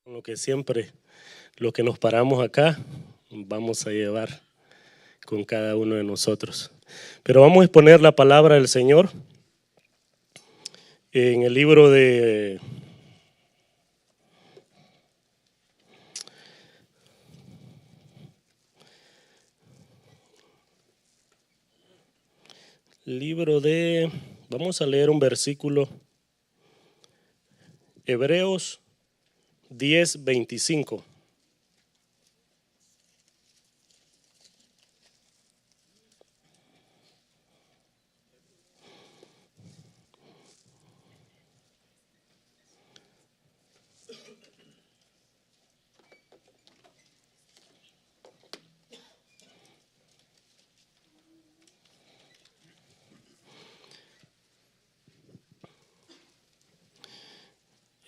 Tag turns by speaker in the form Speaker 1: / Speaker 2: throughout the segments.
Speaker 1: Lo que siempre, lo que nos paramos acá, vamos a llevar con cada uno de nosotros. Pero vamos a exponer la palabra del Señor en el libro de vamos a leer un versículo, Hebreos 10:25.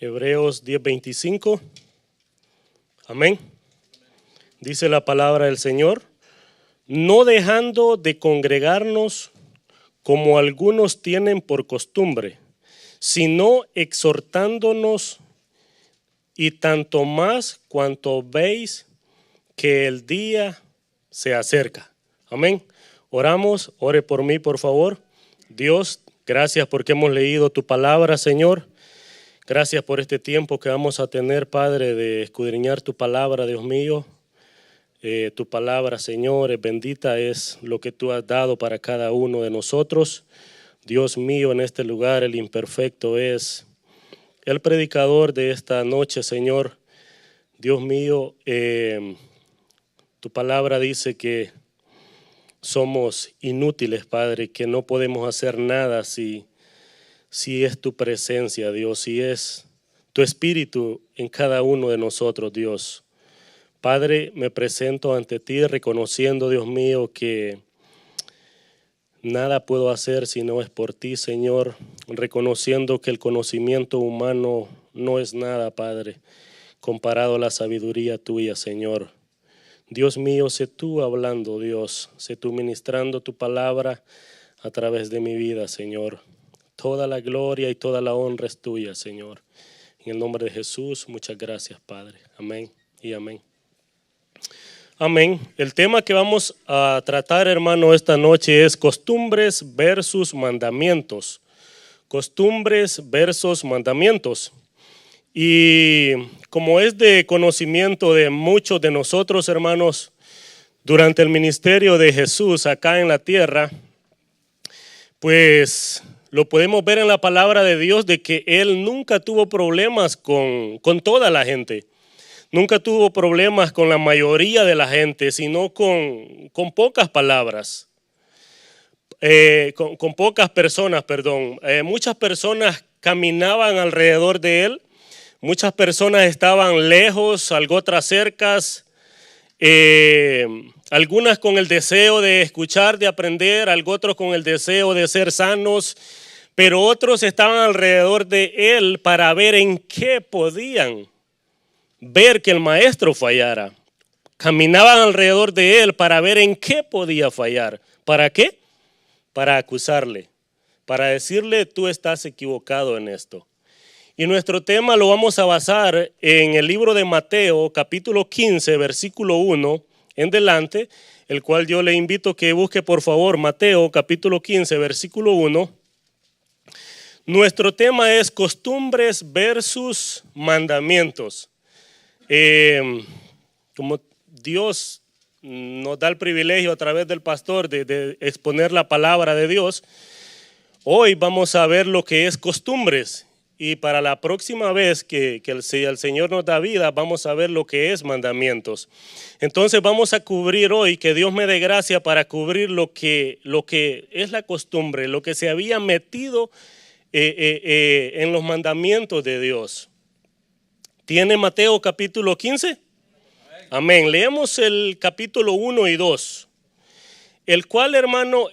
Speaker 1: Hebreos 10:25. Amén. Dice la palabra del Señor: no dejando de congregarnos como algunos tienen por costumbre, sino exhortándonos, y tanto más cuanto veis que el día se acerca. Amén. Oramos, ore por mí, por favor. Dios, gracias porque hemos leído tu palabra, Señor. Gracias por este tiempo que vamos a tener, Padre, de escudriñar tu palabra, Dios mío. Tu palabra, Señor, bendita es lo que tú has dado para cada uno de nosotros. Dios mío, en este lugar el imperfecto es el predicador de esta noche, Señor. Dios mío, tu palabra dice que somos inútiles, Padre, que no podemos hacer nada si es tu presencia, Dios, si es tu espíritu en cada uno de nosotros, Dios. Padre, me presento ante ti reconociendo, Dios mío, que nada puedo hacer si no es por ti, Señor, reconociendo que el conocimiento humano no es nada, Padre, comparado a la sabiduría tuya, Señor. Dios mío, sé tú hablando, Dios, sé tú ministrando tu palabra a través de mi vida, Señor. Toda la gloria y toda la honra es tuya, Señor. En el nombre de Jesús, muchas gracias, Padre. Amén y amén. Amén. El tema que vamos a tratar, hermano, esta noche es costumbres versus mandamientos. Costumbres versus mandamientos. Y como es de conocimiento de muchos de nosotros, hermanos, durante el ministerio de Jesús acá en la tierra, pues lo podemos ver en la palabra de Dios de que Él nunca tuvo problemas con toda la gente. Nunca tuvo problemas con la mayoría de la gente, sino con pocas palabras. Con pocas personas, perdón. Muchas personas caminaban alrededor de Él. Muchas personas estaban lejos, algo otras cercas, algunas con el deseo de escuchar, de aprender, algo otros con el deseo de ser sanos, pero otros estaban alrededor de Él para ver en qué podían ver que el maestro fallara. Caminaban alrededor de Él para ver en qué podía fallar. ¿Para qué? Para acusarle, para decirle: tú estás equivocado en esto. Y nuestro tema lo vamos a basar en el libro de Mateo, capítulo 15, versículo 1 en delante, el cual yo le invito que busque, por favor, Mateo, capítulo 15, versículo 1. Nuestro tema es costumbres versus mandamientos. Como Dios nos da el privilegio a través del pastor de exponer la palabra de Dios, hoy vamos a ver lo que es costumbres. Y para la próxima vez que el Señor nos da vida, vamos a ver lo que es mandamientos. Entonces vamos a cubrir hoy, que Dios me dé gracia para cubrir lo que es la costumbre, lo que se había metido en los mandamientos de Dios. ¿Tiene Mateo capítulo 15? Amén. Leemos el capítulo 1 y 2. El cual, hermano,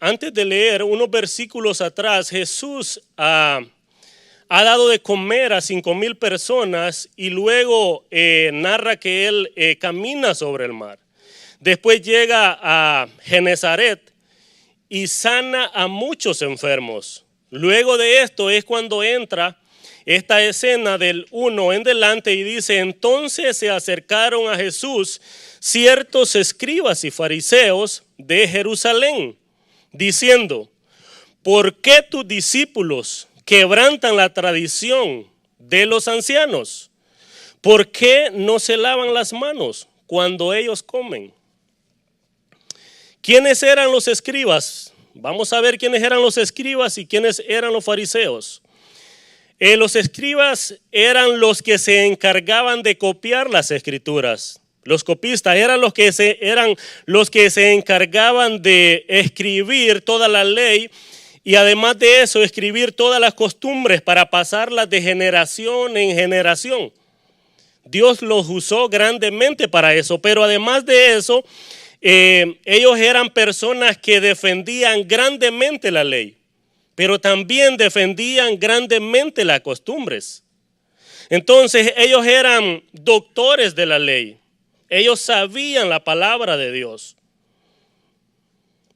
Speaker 1: antes de leer unos versículos atrás, Jesús ha dado de comer a 5,000 personas y luego narra que Él camina sobre el mar. Después llega a Genezaret y sana a muchos enfermos. Luego de esto es cuando entra esta escena del 1 en delante y dice: entonces se acercaron a Jesús ciertos escribas y fariseos de Jerusalén, diciendo: ¿por qué tus discípulos quebrantan la tradición de los ancianos? ¿Por qué no se lavan las manos cuando ellos comen? ¿Quiénes eran los escribas? Vamos a ver quiénes eran los escribas y quiénes eran los fariseos. Los escribas eran los que se encargaban de copiar las escrituras. Los copistas eran los que se encargaban de escribir toda la ley y además de eso escribir todas las costumbres para pasarlas de generación en generación. Dios los usó grandemente para eso, pero además de eso, ellos eran personas que defendían grandemente la ley, pero también defendían grandemente las costumbres. Entonces ellos eran doctores de la ley. Ellos sabían la palabra de Dios.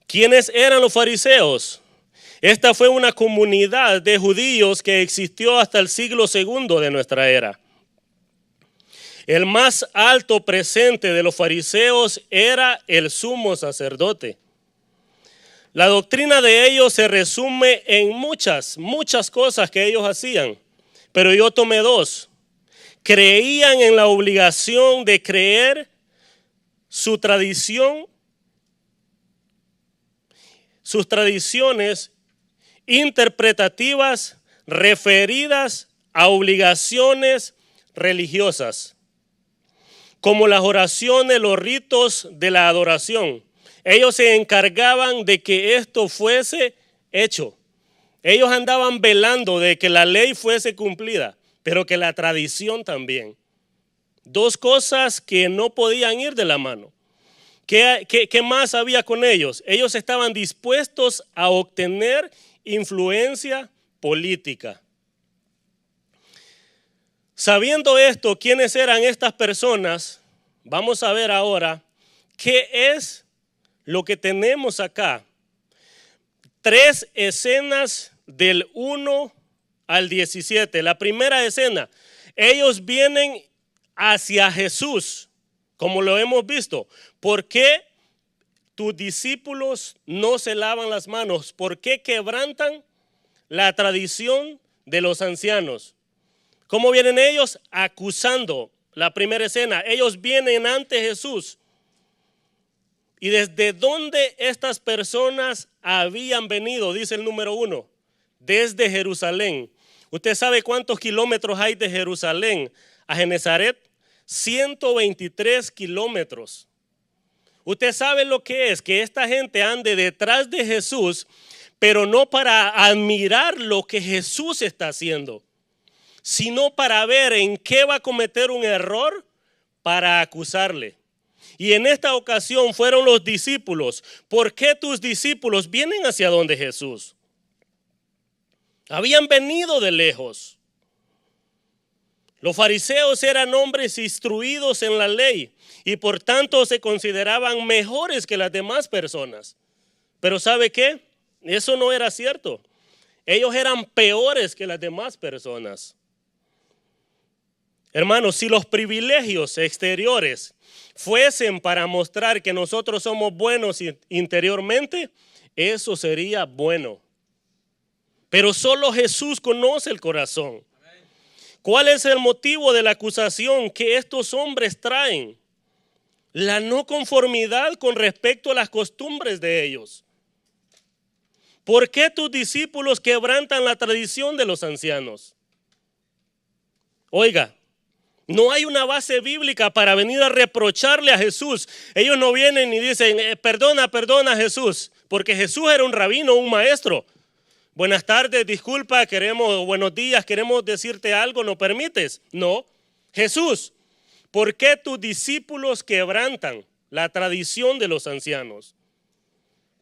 Speaker 1: ¿Quiénes eran los fariseos? Esta fue una comunidad de judíos que existió hasta el siglo II de nuestra era. El más alto presente de los fariseos era el sumo sacerdote. La doctrina de ellos se resume en muchas cosas que ellos hacían, pero yo tomé dos. Creían en la obligación de creer su tradición, sus tradiciones interpretativas referidas a obligaciones religiosas, como las oraciones, los ritos de la adoración. Ellos se encargaban de que esto fuese hecho. Ellos andaban velando de que la ley fuese cumplida, pero que la tradición también. Dos cosas que no podían ir de la mano. ¿Qué más había con ellos? Ellos estaban dispuestos a obtener influencia política. Sabiendo esto, ¿quiénes eran estas personas? Vamos a ver ahora qué es lo que tenemos acá. 3 escenas del 1 al 17. La primera escena, ellos vienen hacia Jesús, como lo hemos visto. ¿Por qué tus discípulos no se lavan las manos? ¿Por qué quebrantan la tradición de los ancianos? ¿Cómo vienen ellos? Acusando. La primera escena, ellos vienen ante Jesús. ¿Y desde dónde estas personas habían venido? Dice el número 1, desde Jerusalén. ¿Usted sabe cuántos kilómetros hay de Jerusalén a Genezaret? 123 kilómetros. Usted sabe lo que es que esta gente ande detrás de Jesús, pero no para admirar lo que Jesús está haciendo, sino para ver en qué va a cometer un error para acusarle. Y en esta ocasión fueron los discípulos. ¿Por qué tus discípulos vienen hacia donde Jesús? Habían venido de lejos. Los fariseos eran hombres instruidos en la ley y por tanto se consideraban mejores que las demás personas. Pero ¿sabe qué? Eso no era cierto. Ellos eran peores que las demás personas. Hermanos, si los privilegios exteriores fuesen para mostrar que nosotros somos buenos interiormente, eso sería bueno. Pero solo Jesús conoce el corazón. ¿Cuál es el motivo de la acusación que estos hombres traen? La no conformidad con respecto a las costumbres de ellos. ¿Por qué tus discípulos quebrantan la tradición de los ancianos? Oiga, no hay una base bíblica para venir a reprocharle a Jesús. Ellos no vienen y dicen, perdona Jesús, porque Jesús era un rabino, un maestro. Buenas tardes, disculpa, buenos días, queremos decirte algo, ¿no permites? No, Jesús, ¿por qué tus discípulos quebrantan la tradición de los ancianos?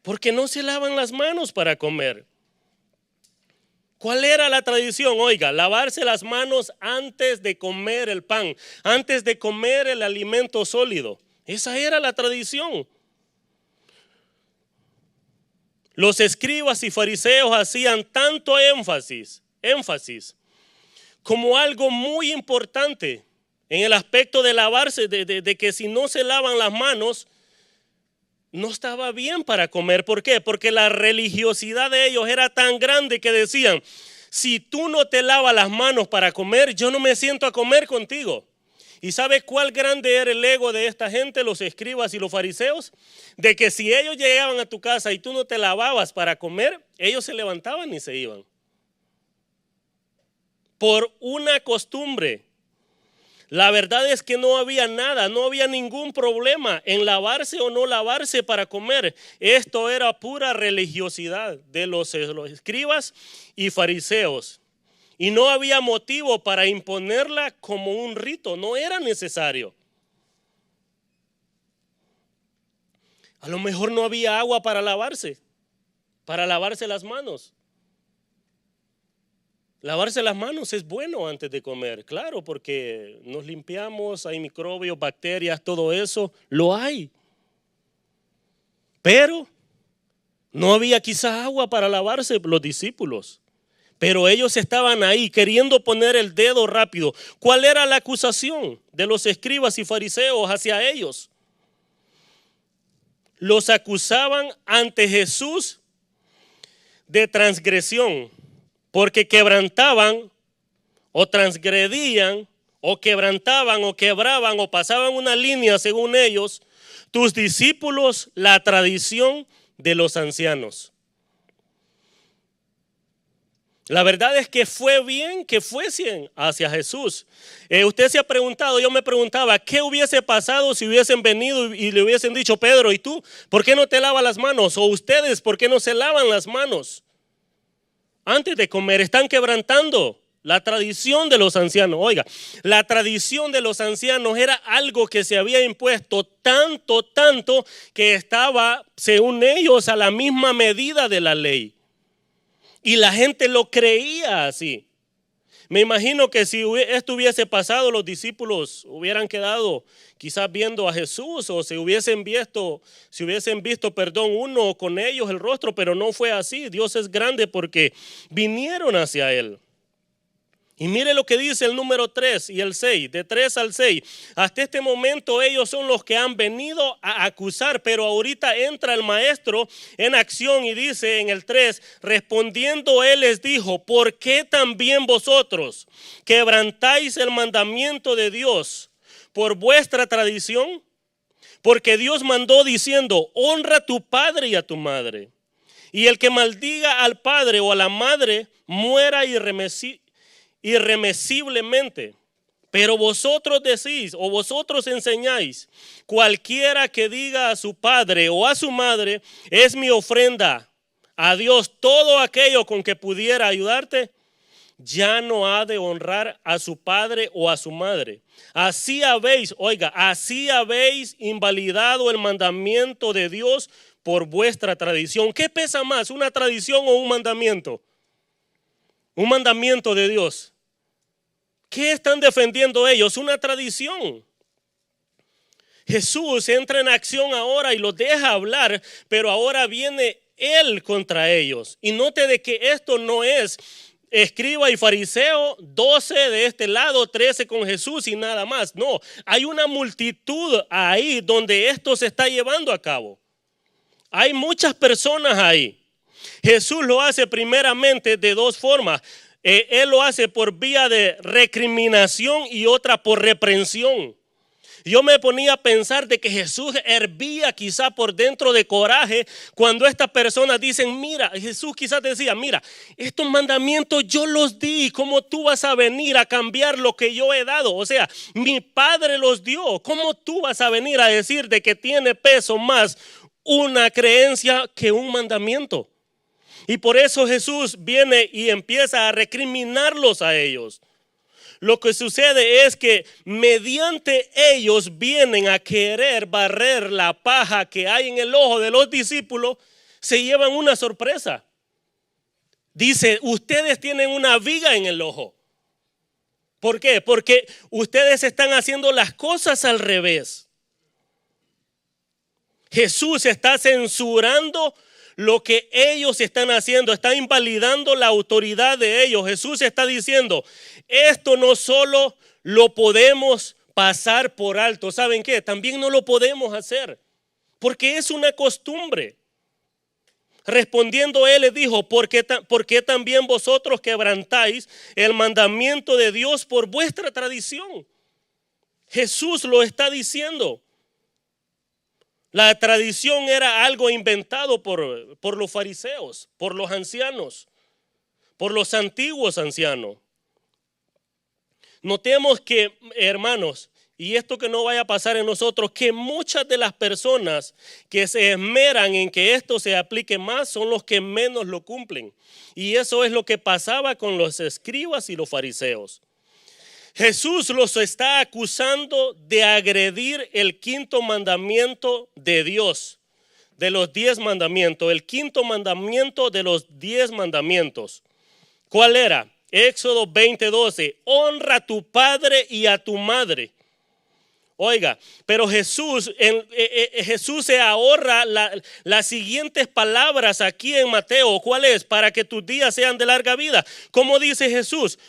Speaker 1: Porque no se lavan las manos para comer. ¿Cuál era la tradición? Oiga, lavarse las manos antes de comer el pan, antes de comer el alimento sólido. Esa era la tradición. Los escribas y fariseos hacían tanto énfasis como algo muy importante en el aspecto de lavarse, de que si no se lavan las manos, no estaba bien para comer. ¿Por qué? Porque la religiosidad de ellos era tan grande que decían, si tú no te lavas las manos para comer, yo no me siento a comer contigo. ¿Y sabes cuál grande era el ego de esta gente, los escribas y los fariseos? De que si ellos llegaban a tu casa y tú no te lavabas para comer, ellos se levantaban y se iban. Por una costumbre. La verdad es que no había nada, no había ningún problema en lavarse o no lavarse para comer. Esto era pura religiosidad de los escribas y fariseos. Y no había motivo para imponerla como un rito, no era necesario. A lo mejor no había agua para lavarse las manos. Lavarse las manos es bueno antes de comer, claro, porque nos limpiamos, hay microbios, bacterias, todo eso, lo hay. Pero no había quizás agua para lavarse los discípulos. Pero ellos estaban ahí queriendo poner el dedo rápido. ¿Cuál era la acusación de los escribas y fariseos hacia ellos? Los acusaban ante Jesús de transgresión, porque quebrantaban o transgredían o quebrantaban o quebraban o pasaban una línea, según ellos, tus discípulos, la tradición de los ancianos. La verdad es que fue bien que fuesen hacia Jesús. Usted se ha preguntado, yo me preguntaba, ¿qué hubiese pasado si hubiesen venido y le hubiesen dicho, Pedro, ¿y tú por qué no te lavas las manos? O ustedes, ¿por qué no se lavan las manos antes de comer? Están quebrantando la tradición de los ancianos. Oiga, la tradición de los ancianos era algo que se había impuesto tanto que estaba, según ellos, a la misma medida de la ley. Y la gente lo creía así. Me imagino que si esto hubiese pasado, los discípulos hubieran quedado quizás viendo a Jesús, o si hubiesen visto, uno con ellos el rostro, pero no fue así. Dios es grande porque vinieron hacia Él. Y mire lo que dice el número 3 y el 6, de 3 al 6. Hasta este momento ellos son los que han venido a acusar, pero ahorita entra el maestro en acción y dice en el 3, respondiendo él les dijo, ¿por qué también vosotros quebrantáis el mandamiento de Dios por vuestra tradición? Porque Dios mandó diciendo, honra a tu padre y a tu madre. Y el que maldiga al padre o a la madre muera irremisiblemente. Pero vosotros decís o vosotros enseñáis, cualquiera que diga a su padre o a su madre, es mi ofrenda a Dios, todo aquello con que pudiera ayudarte, ya no ha de honrar a su padre o a su madre. Así habéis invalidado el mandamiento de Dios por vuestra tradición. ¿Qué pesa más, una tradición o un mandamiento? Un mandamiento de Dios. ¿Qué están defendiendo ellos? Una tradición. Jesús entra en acción ahora y los deja hablar, pero ahora viene Él contra ellos. Y note de que esto no es escriba y fariseo, 12 de este lado, 13 con Jesús y nada más. No, hay una multitud ahí donde esto se está llevando a cabo. Hay muchas personas ahí. Jesús lo hace primeramente de dos formas. Él lo hace por vía de recriminación y otra por reprensión. Yo me ponía a pensar de que Jesús hervía quizá por dentro de coraje cuando estas personas dicen, mira, Jesús quizás decía, mira, estos mandamientos yo los di, ¿cómo tú vas a venir a cambiar lo que yo he dado? O sea, mi Padre los dio, ¿cómo tú vas a venir a decir de que tiene peso más una creencia que un mandamiento? Y por eso Jesús viene y empieza a recriminarlos a ellos. Lo que sucede es que mediante ellos vienen a querer barrer la paja que hay en el ojo de los discípulos, se llevan una sorpresa. Dice, ustedes tienen una viga en el ojo. ¿Por qué? Porque ustedes están haciendo las cosas al revés. Jesús está censurando lo que ellos están haciendo, está invalidando la autoridad de ellos. Jesús está diciendo, esto no solo lo podemos pasar por alto. ¿Saben qué? También no lo podemos hacer, porque es una costumbre. Respondiendo él les dijo, ¿por qué también vosotros quebrantáis el mandamiento de Dios por vuestra tradición? Jesús lo está diciendo. La tradición era algo inventado por los fariseos, por los ancianos, por los antiguos ancianos. Notemos que, hermanos, y esto que no vaya a pasar en nosotros, que muchas de las personas que se esmeran en que esto se aplique más son los que menos lo cumplen. Y eso es lo que pasaba con los escribas y los fariseos. Jesús los está acusando de agredir el quinto mandamiento de Dios, de los 10 mandamientos, el quinto mandamiento de los 10 mandamientos. ¿Cuál era? Éxodo 20:12, honra a tu padre y a tu madre. Oiga, pero Jesús se ahorra las siguientes palabras aquí en Mateo. ¿Cuál es? Para que tus días sean de larga vida. ¿Cómo dice Jesús?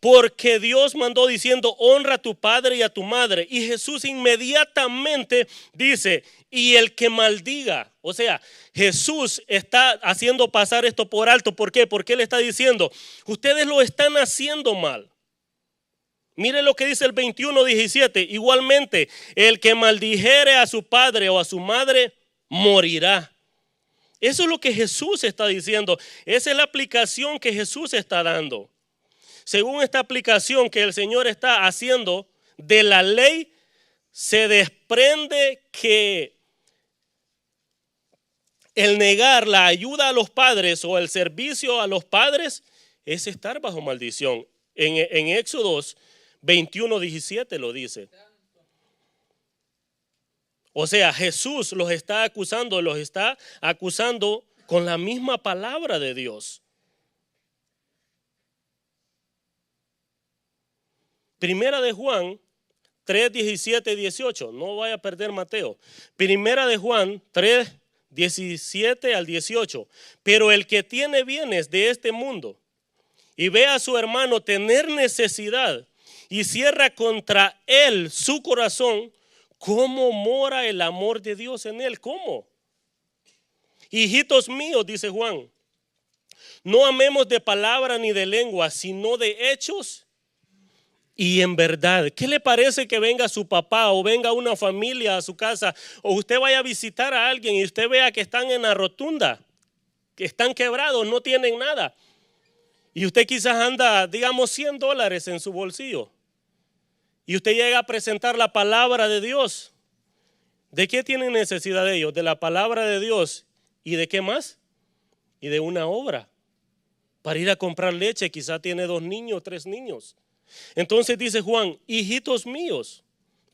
Speaker 1: Porque Dios mandó diciendo, honra a tu padre y a tu madre. Y Jesús inmediatamente dice, y el que maldiga. O sea, Jesús está haciendo pasar esto por alto. ¿Por qué? Porque Él está diciendo, ustedes lo están haciendo mal. Mire lo que dice el 21:17. Igualmente, el que maldijere a su padre o a su madre, morirá. Eso es lo que Jesús está diciendo. Esa es la aplicación que Jesús está dando. Según esta aplicación que el Señor está haciendo de la ley, se desprende que el negar la ayuda a los padres o el servicio a los padres es estar bajo maldición. En Éxodo 21:17 lo dice. O sea, Jesús los está acusando con la misma palabra de Dios. Primera de Juan 3:17-18. No vaya a perder Mateo. Primera de Juan 3:17-18. Pero el que tiene bienes de este mundo y ve a su hermano tener necesidad y cierra contra él su corazón, ¿cómo mora el amor de Dios en él? ¿Cómo? Hijitos míos, dice Juan, no amemos de palabra ni de lengua, sino de hechos y en verdad. ¿Qué le parece que venga su papá o venga una familia a su casa o usted vaya a visitar a alguien y usted vea que están en la rotunda, que están quebrados, no tienen nada? Y usted quizás anda, digamos, $100 en su bolsillo. Y usted llega a presentar la palabra de Dios. ¿De qué tienen necesidad ellos? De la palabra de Dios. ¿Y de qué más? Y de una obra. Para ir a comprar leche, quizás tiene 2 niños, 3 niños. Entonces dice Juan, hijitos míos,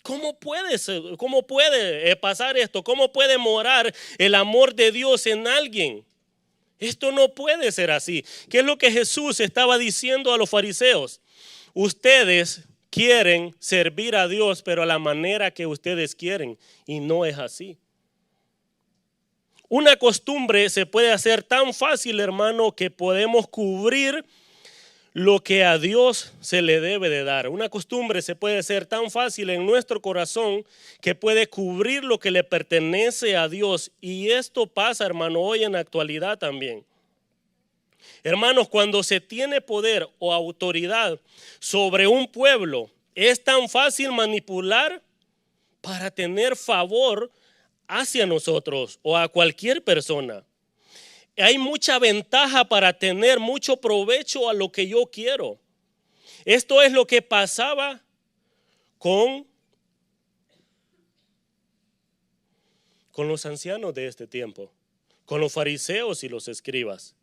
Speaker 1: ¿cómo puede pasar esto? ¿Cómo puede morar el amor de Dios en alguien? Esto no puede ser así. ¿Qué es lo que Jesús estaba diciendo a los fariseos? Ustedes quieren servir a Dios, pero a la manera que ustedes quieren, y no es así. Una costumbre se puede hacer tan fácil, hermano, que podemos cubrir lo que a Dios se le debe de dar. Una costumbre se puede hacer tan fácil en nuestro corazón que puede cubrir lo que le pertenece a Dios. Y esto pasa, hermano, hoy en la actualidad también. Hermanos, cuando se tiene poder o autoridad sobre un pueblo, es tan fácil manipular para tener favor hacia nosotros o a cualquier persona. Hay mucha ventaja para tener mucho provecho a lo que yo quiero. Esto es lo que pasaba con los ancianos de este tiempo, con los fariseos y los escribas.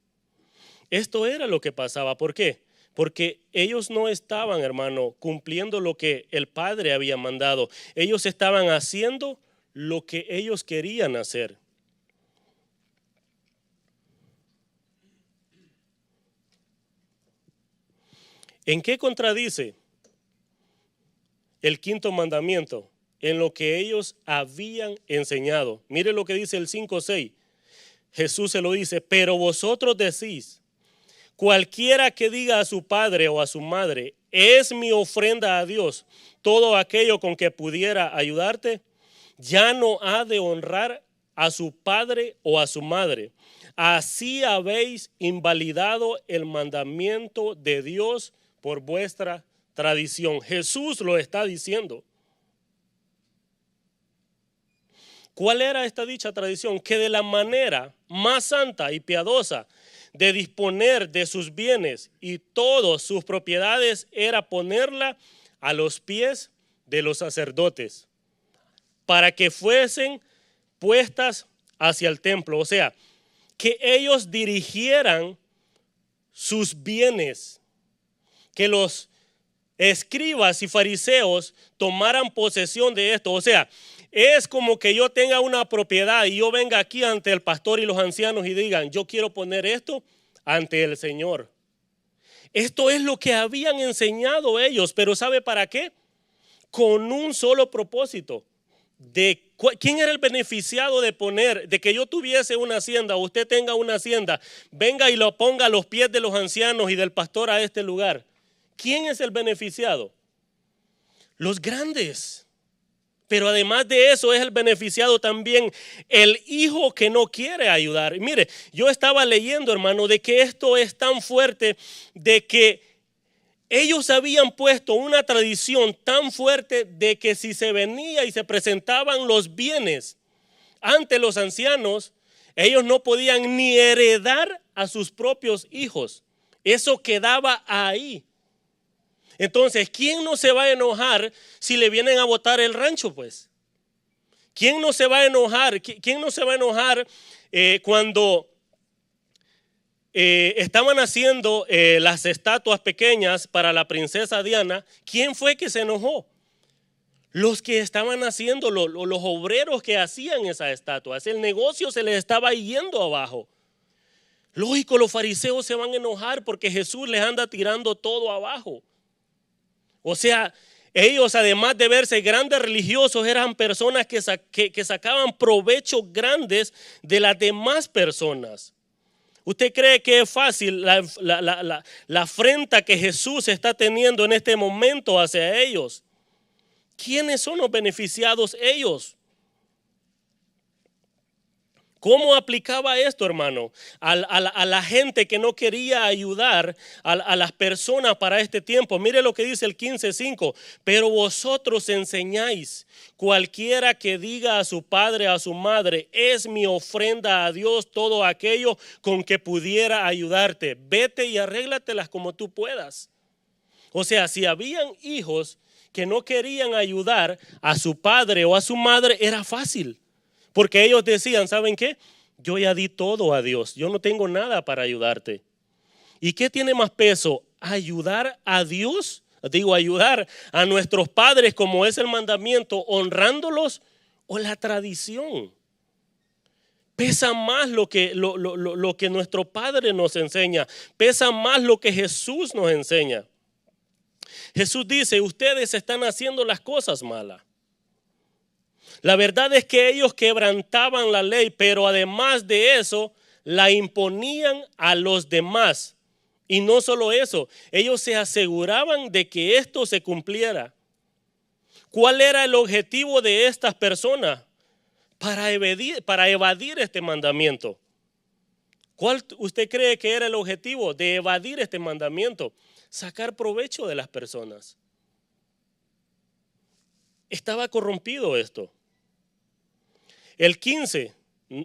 Speaker 1: Esto era lo que pasaba. ¿Por qué? Porque ellos no estaban, hermano, cumpliendo lo que el Padre había mandado. Ellos estaban haciendo lo que ellos querían hacer. ¿En qué contradice el quinto mandamiento? En lo que ellos habían enseñado. Mire lo que dice el 5:6. Jesús se lo dice, pero vosotros decís, cualquiera que diga a su padre o a su madre, es mi ofrenda a Dios, todo aquello con que pudiera ayudarte, ya no ha de honrar a su padre o a su madre. Así habéis invalidado el mandamiento de Dios por vuestra tradición. Jesús lo está diciendo. ¿Cuál era esta dicha tradición? Que de la manera más santa y piadosa de disponer de sus bienes y todas sus propiedades era ponerla a los pies de los sacerdotes para que fuesen puestas hacia el templo. O sea, que ellos dirigieran sus bienes, que los escribas y fariseos tomaran posesión de esto. O sea, es como que yo tenga una propiedad y yo venga aquí ante el pastor y los ancianos y digan, yo quiero poner esto ante el Señor. Esto es lo que habían enseñado ellos, pero ¿sabe para qué? Con un solo propósito. ¿Quién era el beneficiado de poner, de que yo tuviese una hacienda, o usted tenga una hacienda, venga y lo ponga a los pies de los ancianos y del pastor a este lugar? ¿Quién es el beneficiado? Los grandes. Pero además de eso es el beneficiado también el hijo que no quiere ayudar. Y mire, yo estaba leyendo, hermano, de que esto es tan fuerte, de que ellos habían puesto una tradición tan fuerte de que si se venía y se presentaban los bienes ante los ancianos, ellos no podían ni heredar a sus propios hijos. Eso quedaba ahí. Entonces, ¿quién no se va a enojar si le vienen a botar el rancho, pues? ¿Quién no se va a enojar? ¿Quién no se va a enojar cuando estaban haciendo las estatuas pequeñas para la princesa Diana? ¿Quién fue que se enojó? Los que estaban haciendo, los obreros que hacían esas estatuas. El negocio se les estaba yendo abajo. Lógico, los fariseos se van a enojar porque Jesús les anda tirando todo abajo. O sea, ellos además de verse grandes religiosos, eran personas que sacaban provechos grandes de las demás personas. ¿Usted cree que es fácil la afrenta que Jesús está teniendo en este momento hacia ellos? ¿Quiénes son los beneficiados ellos? ¿Cómo aplicaba esto, hermano? A la gente que no quería ayudar a las personas para este tiempo. Mire lo que dice el 15:5. Pero vosotros enseñáis, cualquiera que diga a su padre, a su madre, es mi ofrenda a Dios, todo aquello con que pudiera ayudarte. Vete y arréglatelas como tú puedas. O sea, si habían hijos que no querían ayudar a su padre o a su madre, era fácil. Porque ellos decían, ¿saben qué? Yo ya di todo a Dios, yo no tengo nada para ayudarte. ¿Y qué tiene más peso? ¿Ayudar a Dios? Digo, ayudar a nuestros padres como es el mandamiento, honrándolos, o la tradición. Pesa más lo que nuestro Padre nos enseña, pesa más lo que Jesús nos enseña. Jesús dice, ustedes están haciendo las cosas malas. La verdad es que ellos quebrantaban la ley, pero además de eso, la imponían a los demás. Y no solo eso, ellos se aseguraban de que esto se cumpliera. ¿Cuál era el objetivo de estas personas? Para evadir este mandamiento. ¿Cuál usted cree que era el objetivo de evadir este mandamiento? Sacar provecho de las personas. Estaba corrompido esto. El 15,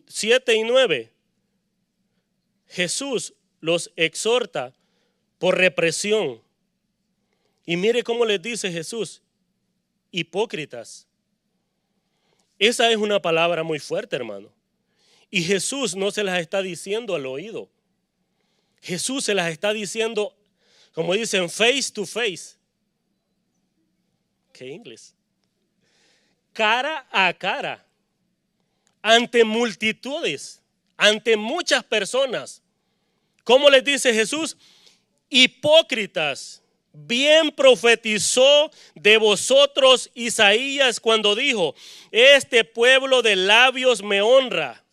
Speaker 1: 7 y 9, Jesús los exhorta por represión. Y mire cómo les dice Jesús, hipócritas. Esa es una palabra muy fuerte, hermano. Y Jesús no se las está diciendo al oído. Jesús se las está diciendo, como dicen, face to face. ¿Qué inglés? Cara a cara. Ante multitudes, ante muchas personas. ¿Cómo les dice Jesús? Hipócritas, bien profetizó de vosotros Isaías cuando dijo, este pueblo de labios me honra,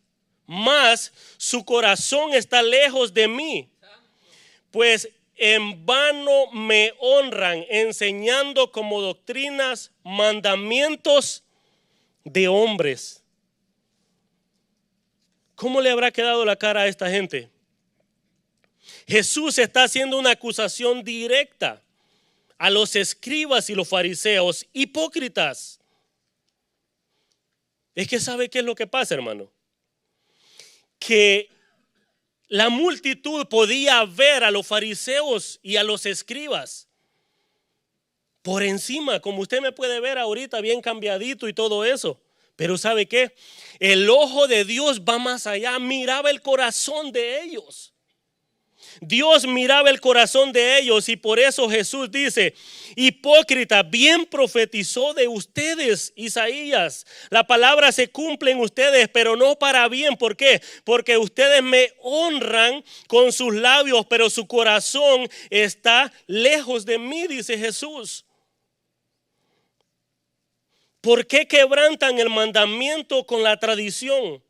Speaker 1: mas su corazón está lejos de mí, pues en vano me honran, enseñando como doctrinas mandamientos de hombres. ¿Cómo le habrá quedado la cara a esta gente? Jesús está haciendo una acusación directa a los escribas y los fariseos hipócritas. Es que ¿sabe qué es lo que pasa, hermano? Que la multitud podía ver a los fariseos y a los escribas por encima, como usted me puede ver ahorita bien cambiadito y todo eso. Pero ¿sabe qué? El ojo de Dios va más allá, miraba el corazón de ellos. Dios miraba el corazón de ellos y por eso Jesús dice: hipócrita, bien profetizó de ustedes Isaías. La palabra se cumple en ustedes, pero no para bien. ¿Por qué? Porque ustedes me honran con sus labios, pero su corazón está lejos de mí, dice Jesús. ¿Por qué quebrantan el mandamiento con la tradición?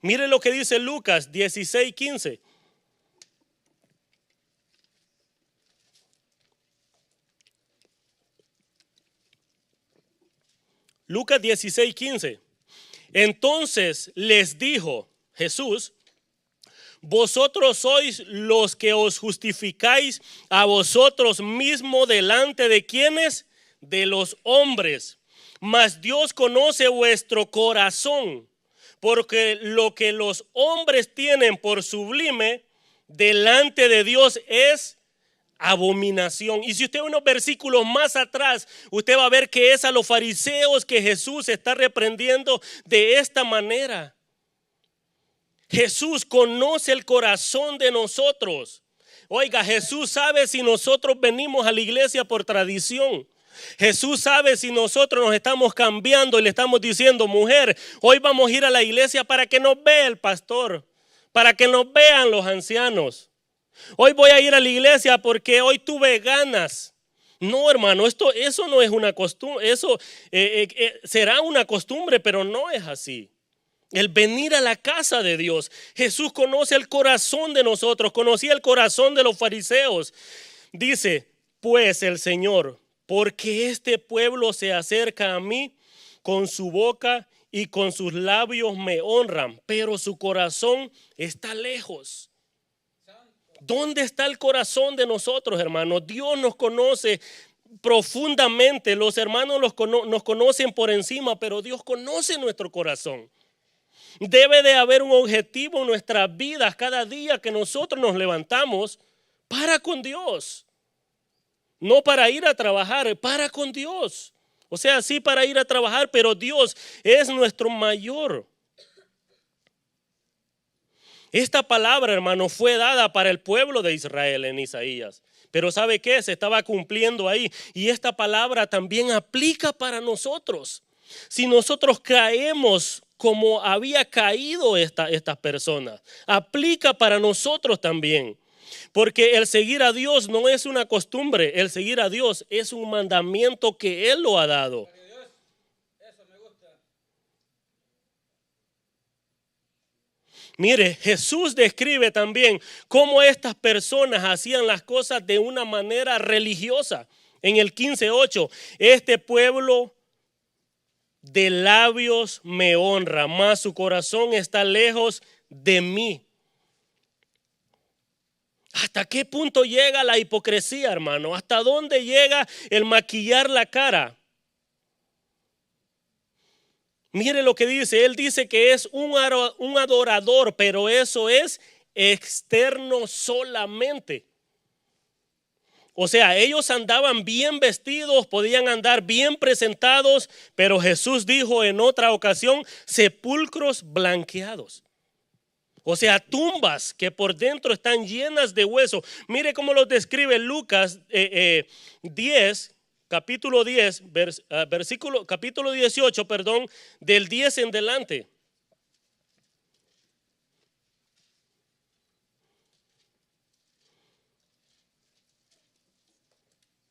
Speaker 1: Mire lo que dice Lucas 16:15. Lucas 16:15. Entonces les dijo Jesús: vosotros sois los que os justificáis a vosotros mismos delante de quienes, de los hombres. Mas Dios conoce vuestro corazón, porque lo que los hombres tienen por sublime delante de Dios es abominación. Y si usted ve unos versículos más atrás, usted va a ver que es a los fariseos que Jesús está reprendiendo de esta manera. Jesús conoce el corazón de nosotros. Oiga, Jesús sabe si nosotros venimos a la iglesia por tradición. Jesús sabe si nosotros nos estamos cambiando y le estamos diciendo: mujer, hoy vamos a ir a la iglesia para que nos vea el pastor, para que nos vean los ancianos. Hoy voy a ir a la iglesia porque hoy tuve ganas. No, hermano, eso no es una costumbre. Eso será una costumbre, pero no es así. El venir a la casa de Dios. Jesús conoce el corazón de nosotros, conocía el corazón de los fariseos. Dice pues el Señor: porque este pueblo se acerca a mí, con su boca y con sus labios me honran, pero su corazón está lejos. ¿Dónde está el corazón de nosotros, hermanos? Dios nos conoce profundamente. Los hermanos nos conocen por encima, pero Dios conoce nuestro corazón. Debe de haber un objetivo en nuestras vidas cada día que nosotros nos levantamos para con Dios. No para ir a trabajar, para con Dios. O sea, sí para ir a trabajar, pero Dios es nuestro mayor. Esta palabra, hermano, fue dada para el pueblo de Israel en Isaías. Pero ¿sabe qué? Se estaba cumpliendo ahí. Y esta palabra también aplica para nosotros. Si nosotros caemos como había caído estas personas, aplica para nosotros también. Porque el seguir a Dios no es una costumbre. El seguir a Dios es un mandamiento que Él lo ha dado. Mire, Jesús describe también cómo estas personas hacían las cosas de una manera religiosa. En el 15:8, este pueblo de labios me honra, mas su corazón está lejos de mí. ¿Hasta qué punto llega la hipocresía, hermano? ¿Hasta dónde llega el maquillar la cara? Mire lo que dice. Él dice que es un adorador, pero eso es externo solamente. O sea, ellos andaban bien vestidos, podían andar bien presentados, pero Jesús dijo en otra ocasión: sepulcros blanqueados. O sea, tumbas que por dentro están llenas de hueso. Mire cómo los describe Lucas 10. Capítulo 10, capítulo 18, perdón, del 10 en delante.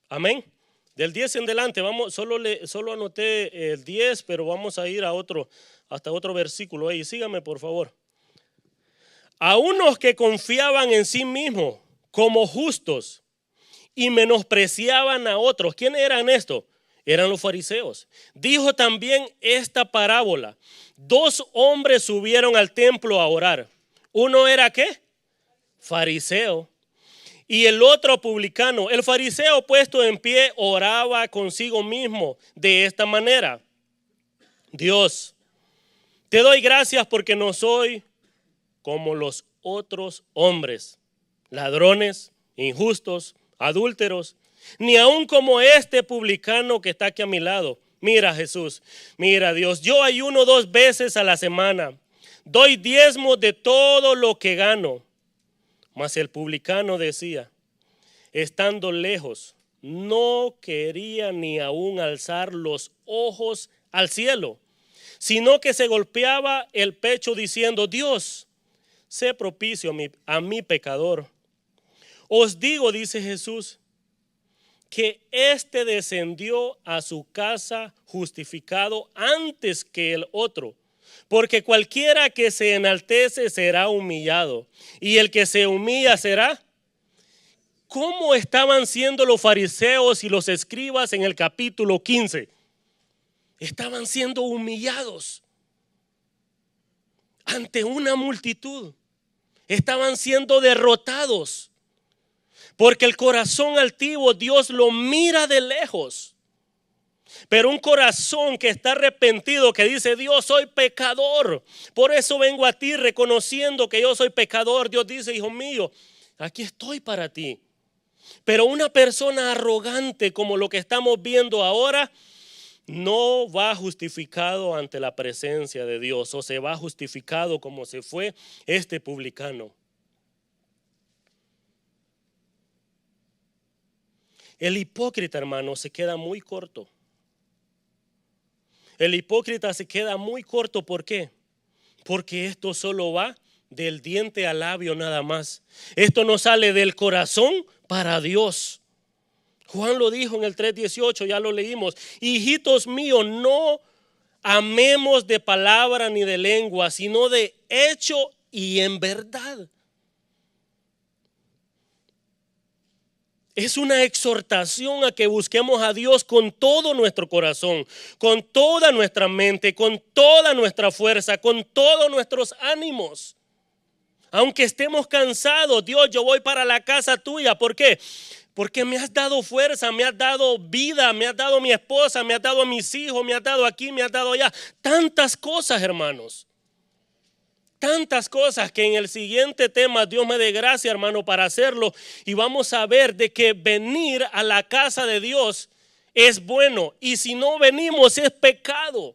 Speaker 1: Amén. Del 10 en adelante, vamos, solo anoté el 10, pero vamos a ir a hasta otro versículo ahí. Sígame, por favor. A unos que confiaban en sí mismos como justos y menospreciaban a otros. ¿Quiénes eran estos? Eran los fariseos. Dijo también esta parábola. 2 hombres subieron al templo a orar. Uno era ¿qué? Fariseo. Y el otro publicano. El fariseo puesto en pie oraba consigo mismo de esta manera. Dios, te doy gracias porque no soy como los otros hombres, ladrones, injustos, adúlteros, ni aun como este publicano que está aquí a mi lado. Mira, Jesús, mira, Dios, yo ayuno 2 veces a la semana, doy diezmos de todo lo que gano. Mas el publicano decía, estando lejos, no quería ni aún alzar los ojos al cielo, sino que se golpeaba el pecho diciendo, Dios, sé propicio a mi pecador. Os digo, dice Jesús, que éste descendió a su casa justificado antes que el otro. Porque cualquiera que se enaltece será humillado, y el que se humilla será. ¿Cómo estaban siendo los fariseos y los escribas en el capítulo 15? Estaban siendo humillados ante una multitud. Estaban siendo derrotados. Porque el corazón altivo Dios lo mira de lejos. Pero un corazón que está arrepentido, que dice, Dios, soy pecador. Por eso vengo a ti reconociendo que yo soy pecador. Dios dice, hijo mío, aquí estoy para ti. Pero una persona arrogante como lo que estamos viendo ahora, no va justificado ante la presencia de Dios, o se va justificado como se fue este publicano. El hipócrita, hermano, se queda muy corto. El hipócrita se queda muy corto. ¿Por qué? Porque esto solo va del diente al labio nada más. Esto no sale del corazón para Dios. Juan lo dijo en el 3:18, ya lo leímos. Hijitos míos, no amemos de palabra ni de lengua, sino de hecho y en verdad. Es una exhortación a que busquemos a Dios con todo nuestro corazón, con toda nuestra mente, con toda nuestra fuerza, con todos nuestros ánimos. Aunque estemos cansados, Dios, yo voy para la casa tuya. ¿Por qué? Porque me has dado fuerza, me has dado vida, me has dado mi esposa, me has dado a mis hijos, me has dado aquí, me has dado allá. Tantas cosas, hermanos. Tantas cosas que en el siguiente tema Dios me dé gracia, hermano, para hacerlo. Y vamos a ver de que venir a la casa de Dios es bueno. Y si no venimos es pecado.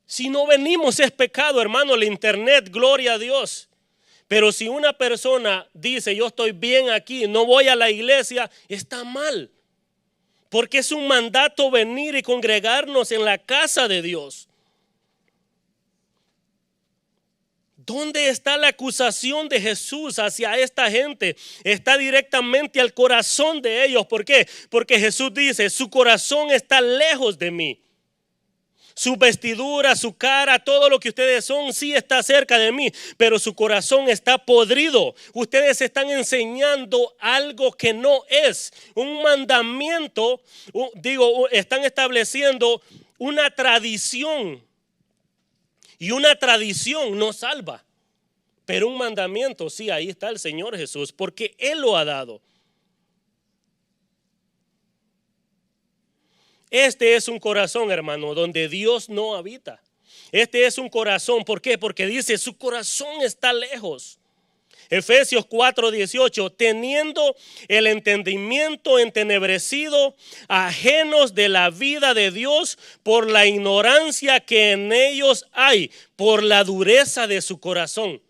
Speaker 1: Si no venimos es pecado, hermano. El internet, gloria a Dios. Pero si una persona dice yo estoy bien aquí, no voy a la iglesia, está mal. Porque es un mandato venir y congregarnos en la casa de Dios. ¿Dónde está la acusación de Jesús hacia esta gente? Está directamente al corazón de ellos. ¿Por qué? Porque Jesús dice, su corazón está lejos de mí. Su vestidura, su cara, todo lo que ustedes son, sí está cerca de mí, pero su corazón está podrido. Ustedes están enseñando algo que no es un mandamiento, están estableciendo una tradición. Y una tradición no salva, pero un mandamiento, sí, ahí está el Señor Jesús, porque Él lo ha dado. Este es un corazón, hermano, donde Dios no habita. Este es un corazón, ¿por qué? Porque dice, su corazón está lejos. Efesios 4:18, teniendo el entendimiento entenebrecido, ajenos de la vida de Dios por la ignorancia que en ellos hay, por la dureza de su corazón.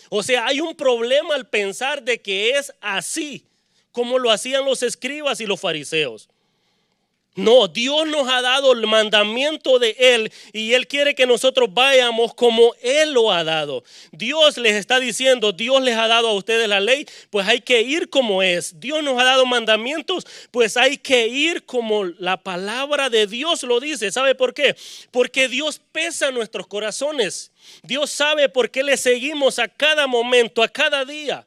Speaker 1: O sea, hay un problema al pensar de que es así como lo hacían los escribas y los fariseos. No, Dios nos ha dado el mandamiento de Él y Él quiere que nosotros vayamos como Él lo ha dado. Dios les está diciendo, Dios les ha dado a ustedes la ley, pues hay que ir como es. Dios nos ha dado mandamientos, pues hay que ir como la palabra de Dios lo dice. ¿Sabe por qué? Porque Dios pesa nuestros corazones. Dios sabe por qué le seguimos a cada momento, a cada día.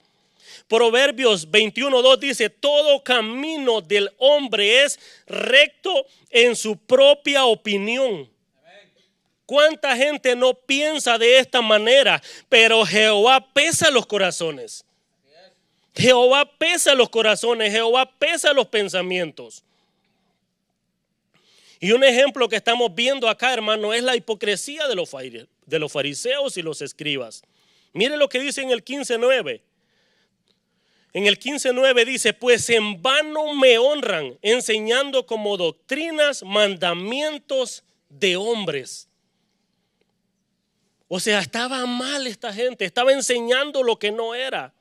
Speaker 1: Proverbios 21:2 dice, todo camino del hombre es recto en su propia opinión. ¿Cuánta gente no piensa de esta manera? Pero Jehová pesa los corazones. Jehová pesa los corazones, Jehová pesa los pensamientos. Y un ejemplo que estamos viendo acá, hermano, es la hipocresía de los fariseos y los escribas. Mire lo que dice en el 15:9. En el 15:9 dice, pues en vano me honran, enseñando como doctrinas mandamientos de hombres. O sea, estaba mal esta gente, estaba enseñando lo que no era.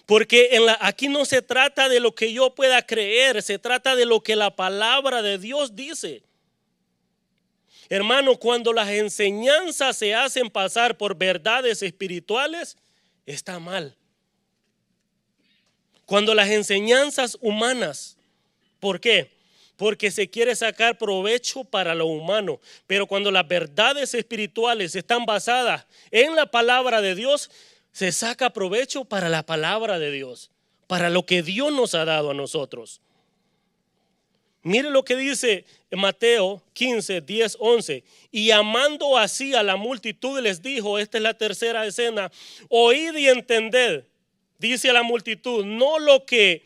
Speaker 1: Porque aquí no se trata de lo que yo pueda creer, se trata de lo que la palabra de Dios dice. Hermano, cuando las enseñanzas se hacen pasar por verdades espirituales, está mal. Cuando las enseñanzas humanas, ¿por qué? Porque se quiere sacar provecho para lo humano. Pero cuando las verdades espirituales están basadas en la palabra de Dios, se saca provecho para la palabra de Dios, para lo que Dios nos ha dado a nosotros. Mire lo que dice Mateo 15:10-11. Y amando así a la multitud les dijo, esta es la tercera escena, oíd y entended. Dice a la multitud, no lo que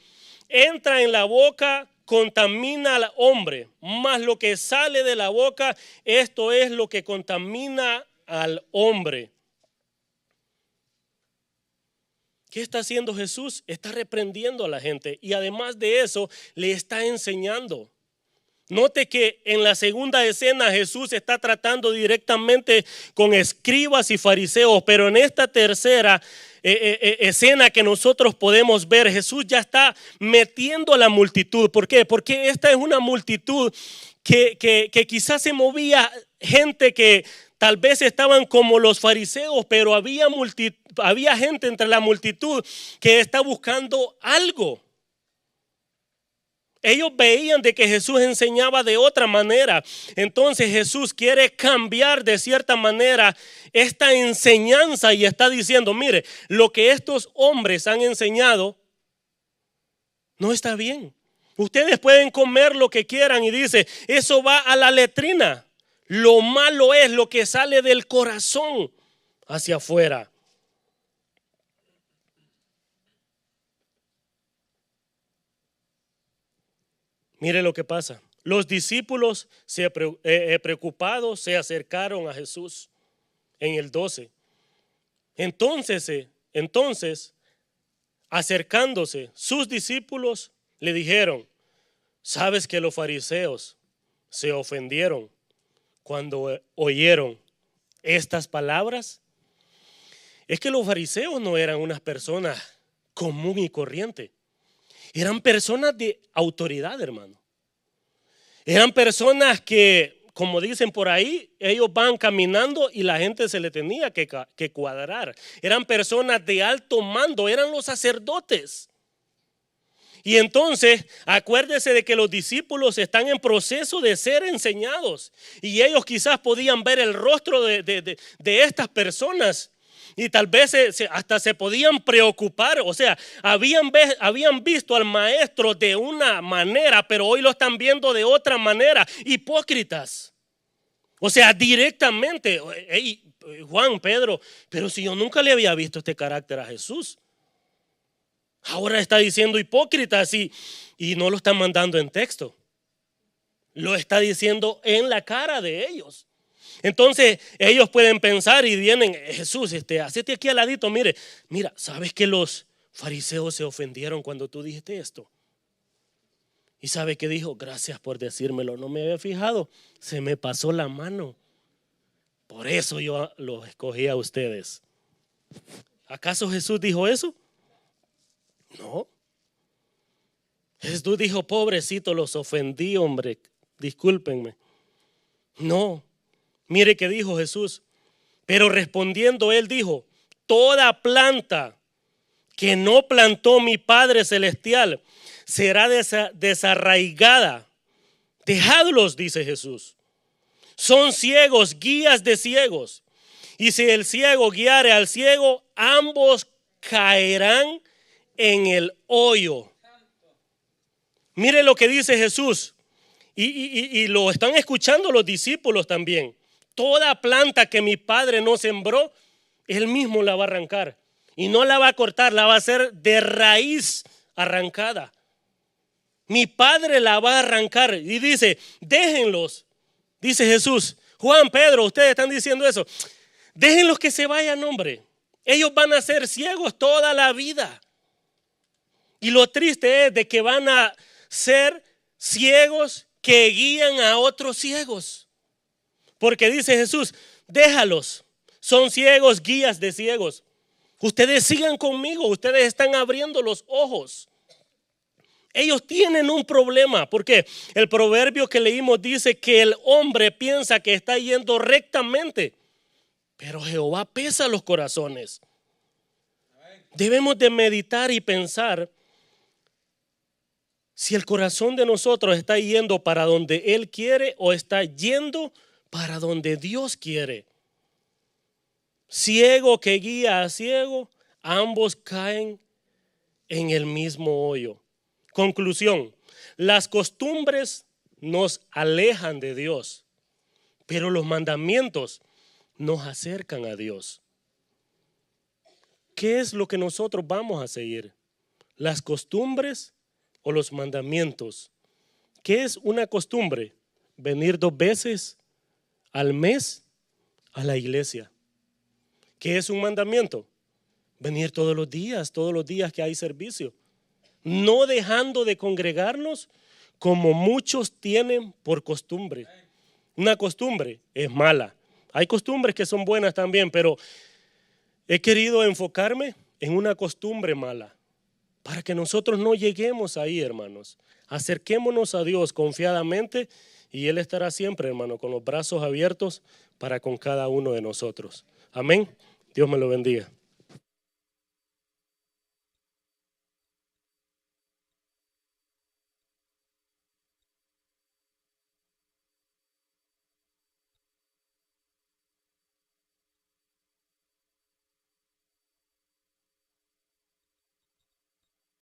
Speaker 1: entra en la boca contamina al hombre, mas lo que sale de la boca, esto es lo que contamina al hombre. ¿Qué está haciendo Jesús? Está reprendiendo a la gente y además de eso le está enseñando. Note que en la segunda escena Jesús está tratando directamente con escribas y fariseos, pero en esta tercera escena que nosotros podemos ver, Jesús ya está metiendo a la multitud. ¿Por qué? Porque esta es una multitud que quizás se movía gente que tal vez estaban como los fariseos, pero había gente entre la multitud que está buscando algo. Ellos veían de que Jesús enseñaba de otra manera. Entonces Jesús quiere cambiar de cierta manera esta enseñanza y está diciendo, mire, lo que estos hombres han enseñado no está bien. Ustedes pueden comer lo que quieran y dice, eso va a la letrina. Lo malo es lo que sale del corazón hacia afuera. Mire lo que pasa. Los discípulos preocupados se acercaron a Jesús en el 12. Entonces, acercándose, sus discípulos le dijeron, ¿sabes que los fariseos se ofendieron cuando oyeron estas palabras? Es que los fariseos no eran unas personas común y corriente. Eran personas de autoridad, hermano. Eran personas que, como dicen por ahí, ellos van caminando y la gente se le tenía que cuadrar. Eran personas de alto mando, eran los sacerdotes. Y entonces, acuérdese de que los discípulos están en proceso de ser enseñados. Y ellos quizás podían ver el rostro de estas personas. Y tal vez hasta se podían preocupar. O sea, habían visto al maestro de una manera, pero hoy lo están viendo de otra manera. Hipócritas. O sea, directamente. Hey, Juan, Pedro, pero si yo nunca le había visto este carácter a Jesús. Ahora está diciendo hipócritas y no lo están mandando en texto. Lo está diciendo en la cara de ellos. Entonces ellos pueden pensar y vienen, Jesús, hacete aquí al ladito, mira, ¿sabes que los fariseos se ofendieron cuando tú dijiste esto? ¿Y sabe qué dijo? Gracias por decírmelo, no me había fijado, se me pasó la mano. Por eso yo los escogí a ustedes. ¿Acaso Jesús dijo eso? No. Jesús dijo, pobrecito, los ofendí, hombre, discúlpenme. No, mire que dijo Jesús. Pero respondiendo él dijo, toda planta que no plantó mi Padre Celestial será desarraigada. Dejadlos, dice Jesús. Son ciegos, guías de ciegos. Y si el ciego guiare al ciego, ambos caerán en el hoyo. Mire lo que dice Jesús. Y lo están escuchando los discípulos también. Toda planta que mi Padre no sembró, Él mismo la va a arrancar. Y no la va a cortar, la va a hacer de raíz arrancada. Mi Padre la va a arrancar. Y dice, déjenlos. Dice Jesús, Juan, Pedro, ustedes están diciendo eso. Déjenlos que se vayan, hombre. Ellos van a ser ciegos toda la vida. Y lo triste es de que van a ser ciegos que guían a otros ciegos. Porque dice Jesús, déjalos. Son ciegos, guías de ciegos. Ustedes sigan conmigo, ustedes están abriendo los ojos. Ellos tienen un problema, porque el proverbio que leímos dice que el hombre piensa que está yendo rectamente, pero Jehová pesa los corazones. Debemos de meditar y pensar si el corazón de nosotros está yendo para donde Él quiere o está yendo para donde Dios quiere. Ciego que guía a ciego, ambos caen en el mismo hoyo. Conclusión, las costumbres nos alejan de Dios, pero los mandamientos nos acercan a Dios. ¿Qué es lo que nosotros vamos a seguir? ¿Las costumbres o los mandamientos? ¿Qué es una costumbre? Venir 2 veces al mes a la iglesia. ¿Qué es un mandamiento? Venir todos los días que hay servicio. No dejando de congregarnos como muchos tienen por costumbre. Una costumbre es mala. Hay costumbres que son buenas también, pero he querido enfocarme en una costumbre mala para que nosotros no lleguemos ahí, hermanos. Acerquémonos a Dios confiadamente y Él estará siempre, hermano, con los brazos abiertos para con cada uno de nosotros. Amén. Dios me lo bendiga.